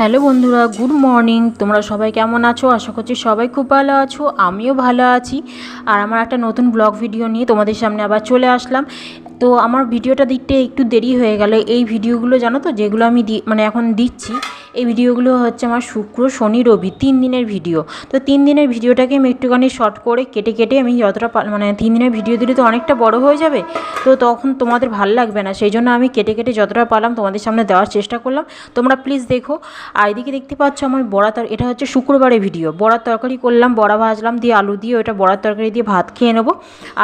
Hello বন্ধুরা, good morning. তোমরা সবাই কেমন আছো? আশা করছি সবাই খুব ভালো আছো, আমিও ভালো আছি। আর আমার একটা নতুন ব্লগ ভিডিও নিয়ে তোমাদের সামনে আবার চলে আসলাম। তো আমার ভিডিওটা দিতে একটু দেরি হয়ে গেল। এই ভিডিওগুলো জানো তো, যেগুলো আমি এখন দিচ্ছি, এই ভিডিওগুলো হচ্ছে আমার শুক্র, শনি, রবি 3 দিনের ভিডিও। তো 3 দিনের ভিডিওটাকে আমি একটুখানি শর্ট করে কেটে আমি যতটা 3 দিনের ভিডিও দিলে তো অনেকটা বড় হয়ে যাবে, তো তখন তোমাদের ভালো লাগবে না। সেই জন্য আমি কেটে যতটা পারলাম তোমাদের সামনে দেওয়ার চেষ্টা করলাম। তোমরা প্লিজ দেখো। আর এদিকে দেখতে পাচ্ছ আমার এটা হচ্ছে শুক্রবারের ভিডিও। বড়ার তরকারি করলাম, বড়া ভাজলাম, দিয়ে আলু দিয়ে ওটা বড়ার তরকারি দিয়ে ভাত খেয়ে নেবো।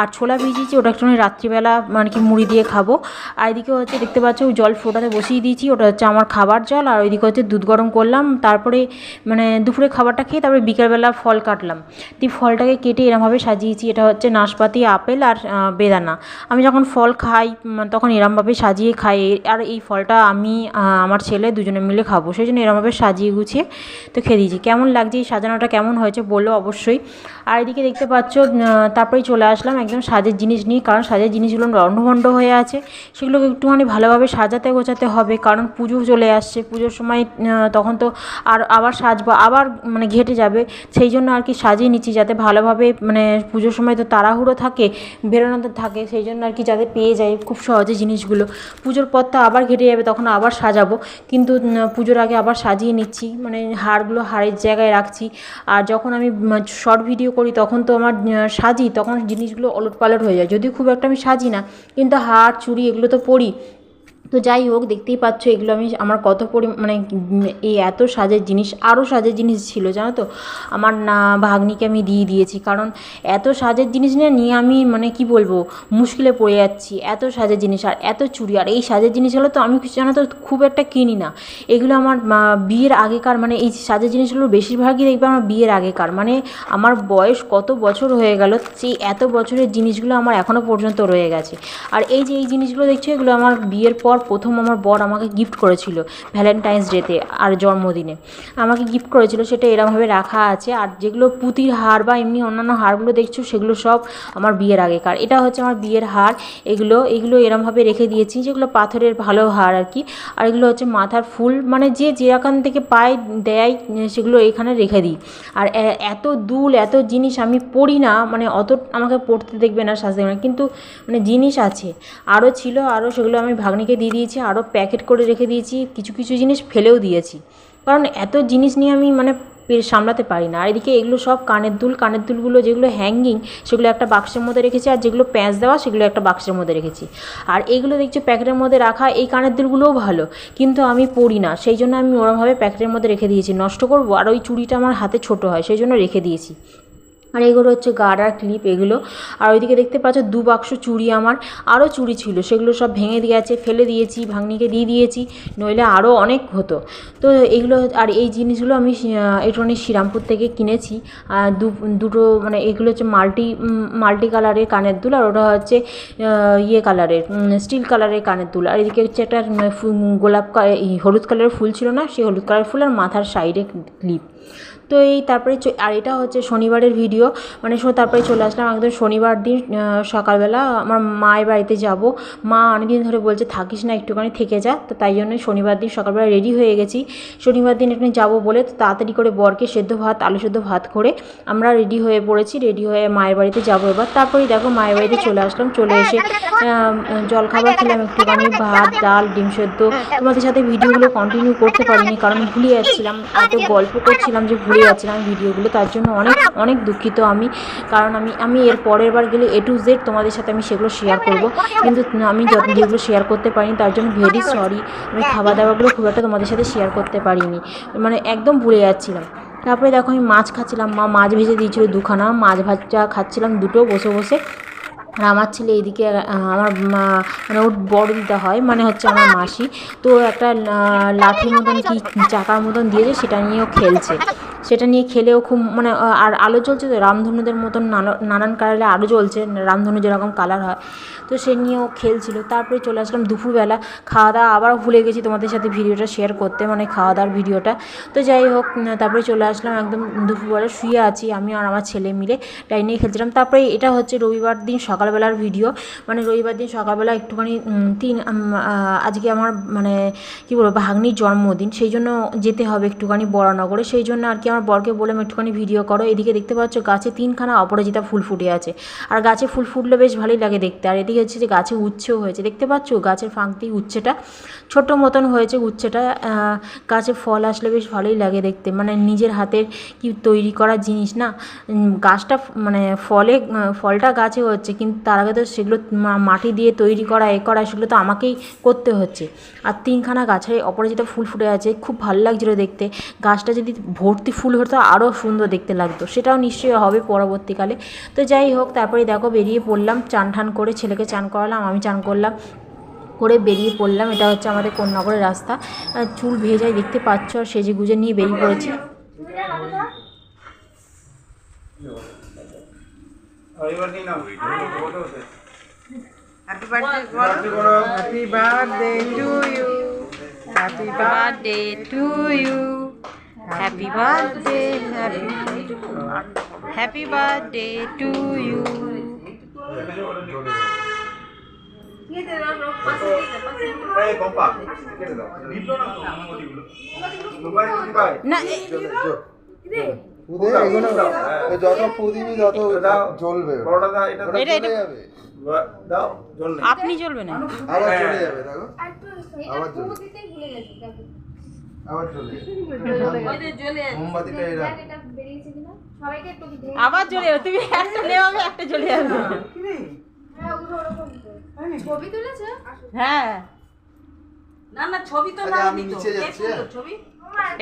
আর ছোলা ভিজিয়েছি, ওটা একটু রাত্রিবেলা মানে কি মুড়ি দিয়ে খাবো। আর এদিকে হচ্ছে দেখতে পাচ্ছ ওই জল ফোটাতে বসিয়ে দিয়েছি, ওটা হচ্ছে আমার খাবার জল। আর ওইদিকে হচ্ছে দুধ গরম করলাম। তারপরে দুপুরে খাবারটা খেয়ে তারপরে বিকেলবেলা ফল কাটলাম। দিয়ে ফলটাকে কেটে এরমভাবে সাজিয়েছি। এটা হচ্ছে নাশপাতি, আপেল আর বেদানা। আমি যখন ফল খাই তখন এরমভাবে সাজিয়ে খাই। আর এই ফলটা আমি আমার ছেলে দুজনে মিলে খাবো, সেই জন্য এরমভাবে সাজিয়ে গুছিয়ে তো খেয়ে দিয়েছি। কেমন লাগছে এই সাজানোটা, কেমন হয়েছে বললো অবশ্যই। আর এদিকে দেখতে পাচ্ছ তারপরেই চলে আসলাম একদম সাজের জিনিস নিয়ে, কারণ সাজের জিনিসগুলো লণ্ডভণ্ড হয়ে আছে, সেগুলোকে একটুখানি ভালোভাবে সাজাতে গোছাতে হবে। কারণ পুজো চলে আসছে, পুজোর সময় তখন তো আবার সাজবো, আবার ঘেটে যাবে। সেই জন্য আর কি সাজিয়ে নিচ্ছি, যাতে ভালোভাবে পুজোর সময় তো তাড়াহুড়ো থাকে, বেরোনোতে থাকে, সেই জন্য আর কি যাতে পেয়ে যায় খুব সহজে জিনিসগুলো। পুজোর পর তো আবার ঘেটে যাবে, তখন আবার সাজাবো, কিন্তু পুজোর আগে আবার সাজিয়ে নিচ্ছি, হারগুলো হারের জায়গায় রাখছি। আর যখন আমি শর্ট ভিডিও করি তখন তো আমার সাজি, তখন জিনিসগুলো ওলটপালট হয়ে যায়, যদিও খুব একটা আমি সাজি না, কিন্তু হার চুড়ি এগুলো তো পরি। তো যাই হোক, দেখতেই পাচ্ছ এগুলো আমার কত এই এত সাজের জিনিস, আরও সাজের জিনিস ছিল জানো তো, আমার ভাগ্নিকে আমি দিয়ে দিয়েছি। কারণ এত সাজের জিনিস নিয়ে আমি কি বলবো, মুশকিলে পড়ে যাচ্ছি। এত সাজের জিনিস আর এত চুড়ি, আর এই সাজের জিনিসগুলো তো আমি জানো তো খুব একটা কিনি না। এগুলো আমার বিয়ের আগেকার, এই সাজের জিনিসগুলো বেশিরভাগই দেখবে আমার বিয়ের আগেকার। আমার বয়স কত বছর হয়ে গেল, সেই এত বছরের জিনিসগুলো আমার এখনও পর্যন্ত রয়ে গেছে। আর এই যে এই জিনিসগুলো দেখছো, এগুলো আমার বিয়ের পর প্রথম আমার বর আমাকে গিফট করেছিল ভ্যালেন্টাইন্স ডেতে আর জন্মদিনে আমাকে গিফট করেছিল, সেটা এরমভাবে রাখা আছে। আর যেগুলো পুঁতির হার বা এমনি অন্যান্য হারগুলো দেখছো, সেগুলো সব আমার বিয়ের আগেকার। এটা হচ্ছে আমার বিয়ের হার। এগুলো এরমভাবে রেখে দিয়েছি, যেগুলো পাথরের ভালো হার আর কি। আর এগুলো হচ্ছে মাথার ফুল, যে যেখান থেকে পায় দেয় সেগুলো এখানে রেখে দিই। আর এত দুল, এত জিনিস আমি পড়ি না, অত আমাকে পড়তে দেখবে না, সাজতে দেখবে না, কিন্তু জিনিস আছে আরও ছিল, আরও সেগুলো আমি ভাগ্নিকে দিয়ে দিয়েছি, আরও প্যাকেট করে রেখে দিয়েছি, কিছু কিছু জিনিস ফেলেও দিয়েছি, কারণ এত জিনিস নিয়ে আমি সামলাতে পারি না। আর এদিকে এগুলো সব কানের দুলগুলো যেগুলো হ্যাঙ্গিং, সেগুলো একটা বাক্সের মধ্যে রেখেছি, আর যেগুলো প্যাঁচ দেওয়া সেগুলো একটা বাক্সের মধ্যে রেখেছি। আর এইগুলো দেখছো প্যাকেটের মধ্যে রাখা, এই কানের দুলগুলোও ভালো, কিন্তু আমি পরি না, সেই জন্য আমি ওরমভাবে প্যাকেটের মধ্যে রেখে দিয়েছি। নষ্ট করবো, আর ওই চুড়িটা আমার হাতে ছোট হয়, সেই জন্য রেখে দিয়েছি। আর এগুলো হচ্ছে গার্ডার ক্লিপ এগুলো। আর ওইদিকে দেখতে পাচ্ছ 2 বাক্স চুড়ি, আমার আরও চুড়ি ছিল, সেগুলো সব ভেঙে গেছে, ফেলে দিয়েছি, ভাগ্নিকে দিয়ে দিয়েছি, নইলে আরও অনেক হতো। তো এইগুলো, আর এই জিনিসগুলো আমি একটুখানি শ্রীরামপুর থেকে কিনেছি। দুটো এগুলো হচ্ছে মাল্টি কালারের কানের দুল, আর ওটা হচ্ছে ইয়ে কালারের, স্টিল কালারের কানের দুল। আর এদিকে হচ্ছে একটা হলুদ কালারের ফুল ছিল না, সেই হলুদ কালারের ফুল, আর মাথার সাইডে ক্লিপ। তো তারপরে আর এটা হচ্ছে শনিবারের ভিডিও, তারপরে চলে আসলাম একদম শনিবার দিন সকালবেলা। আমার মায়ের বাড়িতে যাব, মা অনেকদিন ধরে বলছে থাকিস না, একটুখানি থেকে যা। তো তাই জন্যই শনিবার দিন সকালবেলা রেডি হয়ে গেছি। শনিবার দিন একটু যাব বলে তো তাড়াতাড়ি করে বরকে আলু সেদ্ধ ভাত করে আমরা রেডি হয়ে পড়েছি। রেডি হয়ে মায়ের বাড়িতে যাব এবার। তারপরেই দেখো মায়ের বাড়িতে চলে আসলাম। চলে এসে জলখাবার খেলাম, একটুখানি ভাত, ডাল, ডিম সেদ্ধ। তোমাদের সাথে ভিডিওগুলো কন্টিনিউ করতে পারিনি, কারণ ভুলে যাচ্ছিলাম, এত গল্প করছিলাম যে ভুলে যাচ্ছিলাম ভিডিওগুলো। তার জন্য অনেক অনেক দুঃখিত আমি, কারণ আমি এর পরের বার গেলে A to Z তোমাদের সাথে আমি সেগুলো শেয়ার করব, কিন্তু আমি যেগুলো শেয়ার করতে পারিনি তার জন্য ভেরি সরি। আমি খাওয়া দাওয়াগুলো খুব একটা তোমাদের সাথে শেয়ার করতে পারিনি, একদম ভুলে যাচ্ছিলাম। তারপরে দেখো আমি মাছ খাচ্ছিলাম, মা মাছ ভেজে দিয়েছিল 2খানা, মাছ ভাজা খাচ্ছিলাম দুটো বসে বসে। আর আমার ছেলে এদিকে আমার ওর বড় দিদা হয়, হচ্ছে আমার মাসি, তো একটা লাঠির মতন কি চাকার মতন দিয়েছে, সেটা নিয়েও খেলছে। সেটা নিয়ে খেলেও খুব মানে আর আলো জ্বলছে তো রামধনুদের মতন নানান কালারে আলো জ্বলছে, রামধনু যেরকম কালার হয়, তো সে নিয়েও খেলছিল। তারপরে চলে আসলাম দুপুরবেলা, খাওয়া দাওয়া আবারও ভুলে গেছি তোমাদের সাথে ভিডিওটা শেয়ার করতে, মানে খাওয়া দাওয়ার ভিডিওটা। তো যাই হোক, তারপরে চলে আসলাম একদম দুপুরবেলা, শুয়ে আছি আমি আর আমার ছেলে মিলে ডাইনিং খেলছিলাম। তারপরে এটা হচ্ছে রবিবার দিন সকালবেলার ভিডিও, মানে রবিবার দিন সকালবেলা একটুখানি আজকে আমার মানে কী বলবো ভাগ্নির জন্মদিন, সেই জন্য যেতে হবে একটুখানি বরানগরে, সেই জন্য আর কি আমার বরকে বললাম একটুখানি ভিডিও করো। এদিকে দেখতে পাচ্ছ গাছে 3খানা অপরাজিতা ফুল ফুটে আছে, আর গাছে ফুল ফুটলে বেশ ভালোই লাগে দেখতে। আর এদিকে হচ্ছে যে গাছে উচ্ছেও হয়েছে, দেখতে পাচ্ছ গাছের ফাঁক দিয়ে উচ্ছেটা ছোট মতন হয়েছে। উচ্ছেটা গাছে ফল আসলে বেশ ভালোই লাগে দেখতে, মানে নিজের হাতের কি তৈরি করা জিনিস না। গাছটা মানে ফলটা গাছে হচ্ছে, কিন্তু তার আগে তো সেগুলো মাটি দিয়ে তৈরি করা সেগুলো তো আমাকেই করতে হচ্ছে। আর 3খানা গাছে অপরাজিতা ফুল ফুটে আছে, খুব ভালো লাগছিলো দেখতে। গাছটা যদি ভর্তি ফুল হতো আরও সুন্দর দেখতে লাগতো, সেটাও নিশ্চয়ই হবে পরবর্তীকালে। তো যাই হোক, তারপরে দেখো বেরিয়ে পড়লাম, চান ঠান করে ছেলেকে চান করালাম, আমি চান করলাম, করে বেরিয়ে পড়লাম। এটা হচ্ছে আমাদের কোন্নগরের রাস্তা, চুল ভেজাই দেখতে পাচ্ছ, আর সেজে গুজে নিয়ে বেরিয়ে পড়েছি। Happy birthday to you. Happy birthday to you. Happy birthday, happy birthday to you. না যত প্রদীপই তত জ্বলবে, আপনি জ্বলবে না, আবার চলে যাবে। দেখো আবার চলে মোমবাতিটা আবার জ্বলে যাবে। তুমি একটা নেওয়াবে, একটা জ্বলে যাবে। ছবি তুলেছে? হ্যাঁ, না না ছবি তো না, আমি নিচে যাচ্ছি। ছবি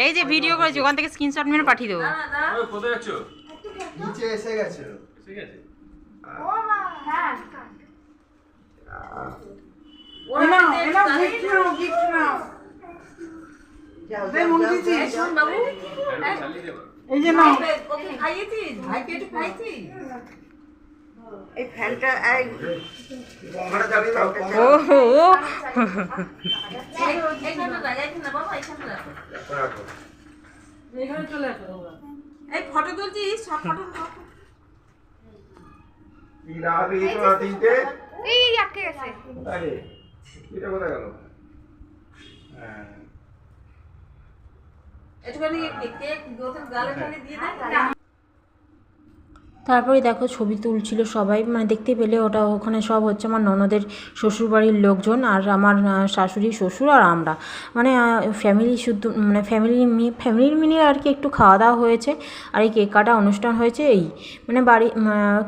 এই যে ভিডিও করেছি ওখান থেকে স্ক্রিনশট মেরে পাঠিয়ে দেবো। কোথায় যাচ্ছ? নিচে এসে গেছে। ঠিক আছে। ও মা হ্যাঁ এই যে না ওকে খাইয়েছিস, ভাইকে একটু খাইয়েছিস? এই ফ্যানটা এই বঙ্গাটা চালিয়ে দাও। ওহো এইখানে রাখ, এইখানে বাবা, এইখানে রাখো। এইখানে চলে আসো তোমরা। এই ফটো তুলছিস, সব ফটো তুল। এই আটকে গেছে। এটা কোথায় গেল? একটুখানি কেক ওদের গালে ঠালে দিয়ে দে। তারপরে দেখো ছবি তুলছিল সবাই, মানে দেখতে পেলে ওটা ওখানে সব হচ্ছে আমার ননদের শ্বশুরবাড়ির লোকজন, আর আমার শাশুড়ি শ্বশুর আর আমরা, মানে ফ্যামিলি শুধু, মানে ফ্যামিলির মিলিয়ে আর কি একটু খাওয়া দাওয়া হয়েছে, আর এই কেক কাটা অনুষ্ঠান হয়েছে, এই মানে বাড়ি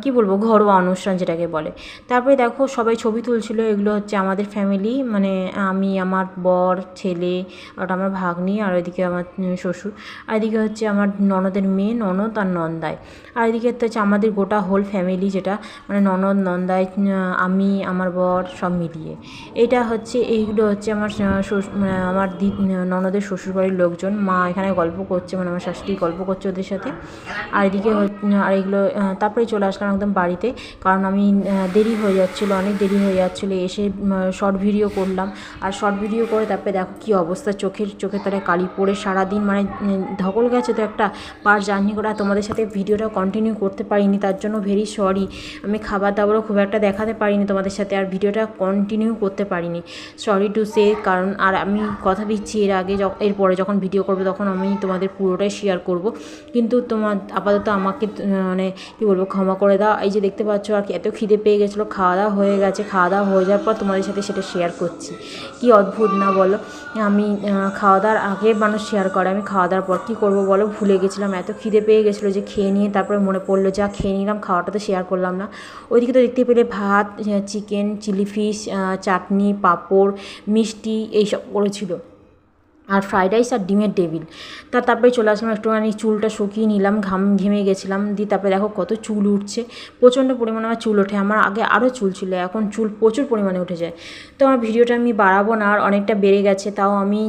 কী বলবো ঘরোয়া অনুষ্ঠান যেটাকে বলে। তারপরে দেখো সবাই ছবি তুলছিল, এগুলো হচ্ছে আমাদের ফ্যামিলি, মানে আমি, আমার বর, ছেলে, আর আমার ভাগ্নি, আর ওইদিকে আমার শ্বশুর, আর এদিকে হচ্ছে আমার ননদের মেয়ে, ননদ আর নন্দাই, আর এদিকে হচ্ছে আমাদের গোটা হোল ফ্যামিলি, যেটা মানে ননদ, নন্দাই, আমি, আমার বর সব মিলিয়ে। এইটা হচ্ছে এইগুলো হচ্ছে আমার আমার ননদের শ্বশুরবাড়ির লোকজন। মা এখানে গল্প করছে, মানে আমার শাশুড়ি গল্প করছে ওদের সাথে। আর এদিকে আর এগুলো তারপরে চলে আসলাম একদম বাড়িতে, কারণ আমি দেরি হয়ে যাচ্ছিলো, অনেক দেরি হয়ে যাচ্ছিলো। এসে শর্ট ভিডিও করলাম, আর শর্ট ভিডিও করে তারপরে দেখো কী অবস্থা, চোখের তলায় কালি পড়ে সারাদিন মানে ধকল গেছে, তো একটা পার জার্নি করা, তোমাদের সাথে ভিডিওটা কন্টিনিউ করতে পারিনি, তার জন্য ভেরি সরি। আমি খাবার দাবারও খুব একটা দেখাতে পারিনি তোমাদের সাথে, আর ভিডিওটা কন্টিনিউ করতে পারিনি, সরি টু সে। কারণ আর আমি কথা দিচ্ছি এরপরে যখন ভিডিও করবো তখন আমি তোমাদের পুরোটাই শেয়ার করব, কিন্তু আপাতত আমাকে মানে কী বলবো ক্ষমা করে দাও। এই যে দেখতে পাচ্ছ আর কি এত খিদে পেয়ে গেছিলো, খাওয়া দাওয়া হয়ে গেছে, খাওয়া দাওয়া হয়ে যাওয়ার পর তোমাদের সাথে সেটা শেয়ার করছি। কি অদ্ভুত না বলো, আমি খাওয়া দাওয়ার আগে মানুষ শেয়ার করে, আমি খাওয়া দাওয়ার পর কী করবো বলো, ভুলে গেছিলাম, এত খিদে পেয়ে গেছিলো যে খেয়ে নিয়ে তারপরে মনে পড়লো যা খেয়ে নিলাম, খাওয়াটা তো শেয়ার করলাম না। ওইদিকে তো দেখতে পেলে ভাত, চিকেন, চিলি ফিশ, চাটনি, পাঁপড়, মিষ্টি এইসব করেছিল। আর ফ্রাইড রাইস আর ডিমের টেবিল। তারপরে চলে আসলাম, একটুখানি চুলটা শুকিয়ে নিলাম, ঘেমে গেছিলাম। দিয়ে তারপরে দেখো কত চুল উঠছে, প্রচণ্ড পরিমাণে আমার চুল ওঠে। আমার আগে আরও চুল ছিল, এখন চুল প্রচুর পরিমাণে উঠে যায়। তো আমার ভিডিওটা আমি বাড়াবো না, আর অনেকটা বেড়ে গেছে, তাও আমি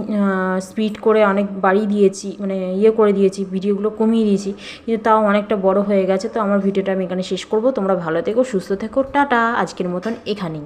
স্পিড করে অনেক বাড়িয়ে দিয়েছি, মানে করে দিয়েছি, ভিডিওগুলো কমিয়ে দিয়েছি, কিন্তু তাও অনেকটা বড় হয়ে গেছে। তো আমার ভিডিওটা আমি এখানে শেষ করব। তোমরা ভালো থেকো, সুস্থ থেকো, টাটা। আজকের মতন এখানেই।